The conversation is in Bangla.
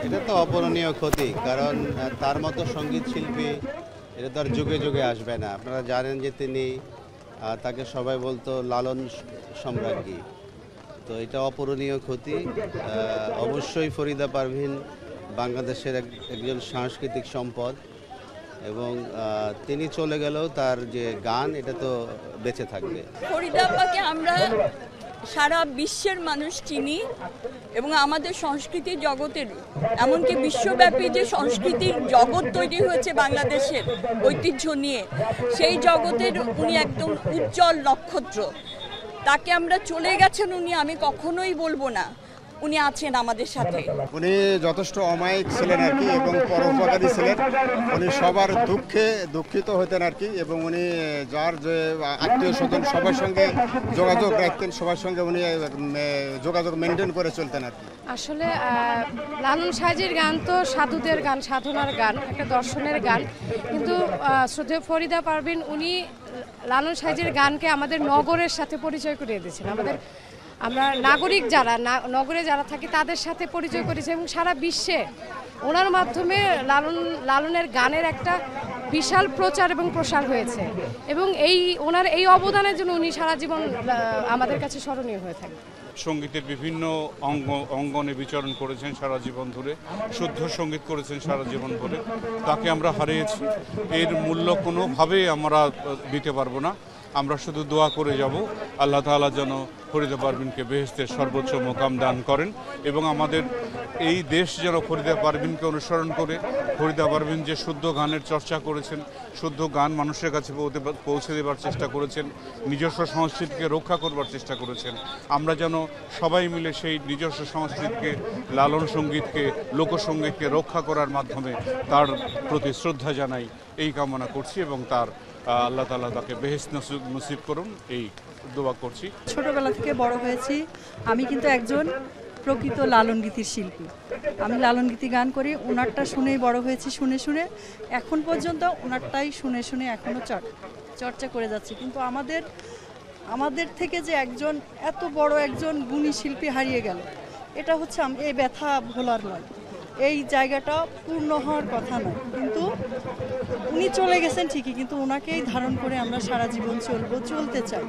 এটা তো অপূরণীয় ক্ষতি, কারণ তার মতো সঙ্গীত শিল্পী এটা তো আর যুগে যুগে আসবে না। আপনারা জানেন যে তিনি তাকে সবাই বলতো লালন সম্রাজ্ঞী। তো এটা অপূরণীয় ক্ষতি। অবশ্যই ফরিদা পারভীন বাংলাদেশের একজন সাংস্কৃতিক সম্পদ, এবং তিনি চলে গেলেও তার যে গান এটা তো বেঁচে থাকবে। ফরিদা আপাকে আমরা সারা বিশ্বের মানুষ চিনি, এবং আমাদের সংস্কৃতির জগতের, এমনকি বিশ্বব্যাপী যে সংস্কৃতির জগৎ তৈরি হয়েছে বাংলাদেশের ঐতিহ্য নিয়ে, সেই জগতের উনি একদম উজ্জ্বল নক্ষত্র। তাকে আমরা চলে গেছেন উনি, আমি কখনোই বলবো না, উনি আছেন আমাদের সাথে। উনি যথেষ্ট অমায়িক ছিলেন আর কি, এবং পরোপকারী ছিলেন। উনি সবার দুঃখে দুঃখিত হতেন আর কি, এবং উনি যার যে আত্মীয় স্বজন সবার সঙ্গে যোগাযোগ রাখতেন, সবার সঙ্গে উনি যোগাযোগ মেনটেন করে চলতেন আর কি। আসলে লালন সাইজির গান তো সাধুদের গান, সাধনার গান, একটা দর্শনের গান। কিন্তু শ্রদ্ধেয় ফরিদা পারভীন উনি লালন সাইজির গানকে আমাদের নগরের সাথে পরিচয় করিয়ে দিয়েছেন। আমরা নাগরিক যারা নগরে যারা থাকি তাদের সাথে পরিচয় করেছে, এবং সারা বিশ্বে ওনার মাধ্যমে লালনের গানের একটা বিশাল প্রচার এবং প্রসার হয়েছে, এবং ওনার এই অবদানের জন্য উনি সারা জীবন আমাদের কাছে স্মরণীয় হয়ে থাকেন। সঙ্গীতের বিভিন্ন অঙ্গনে বিচরণ করেছেন সারা জীবন ধরে, শুদ্ধ সঙ্গীত করেছেন সারা জীবন ধরে। তাকে আমরা হারিয়েছি, এর মূল্য কোনোভাবেই আমরা দিতে পারবো না। আমরা শুধু দোয়া করে যাব আল্লাহ তাআলা যেন ফরিদা পারভীনকে বেহেশতের সর্বোচ্চ মোকাম দান করেন, এবং আমাদের এই দেশ যেন ফরিদা পারভীনকে অনুসরণ করে, ফরিদা পারভীন যে শুদ্ধ গানের চর্চা করেছেন, শুদ্ধ গান মানুষের কাছে পৌঁছে দেবার চেষ্টা করেছেন, নিজস্ব সংস্কৃতিকে রক্ষা করবার চেষ্টা করেছেন, আমরা যেন সবাই মিলে সেই নিজস্ব সংস্কৃতিকে, লালন সঙ্গীতকে, লোকসঙ্গীতকে রক্ষা করার মাধ্যমে তার প্রতি শ্রদ্ধা জানাই, এই কামনা করছি, এবং তার আল্লাহ তাআলা তাকে বেহেশত নসিব করুন এই দোয়া করছি। ছোটবেলা থেকে বড় হয়েছি, আমি কিন্তু একজন প্রকৃত লালন গীতির শিল্পী। আমি লালন গীতি গান করি, ওনারটা শুনেই বড় হয়েছি, শুনে শুনে এখন পর্যন্ত ওনারটাই শুনে শুনে এখনও চর্চা করে যাচ্ছি। কিন্তু আমাদের থেকে যে একজন এত বড় একজন গুণী শিল্পী হারিয়ে গেল, এটা হচ্ছে এই ব্যথা ভোলার নয়, এই জায়গাটা পূর্ণ হওয়ার কথা নয়। কিন্তু উনি চলে গেছেন ঠিকই, কিন্তু ওনাকেই ধারণ করে আমরা সারা জীবন চলতে চাই।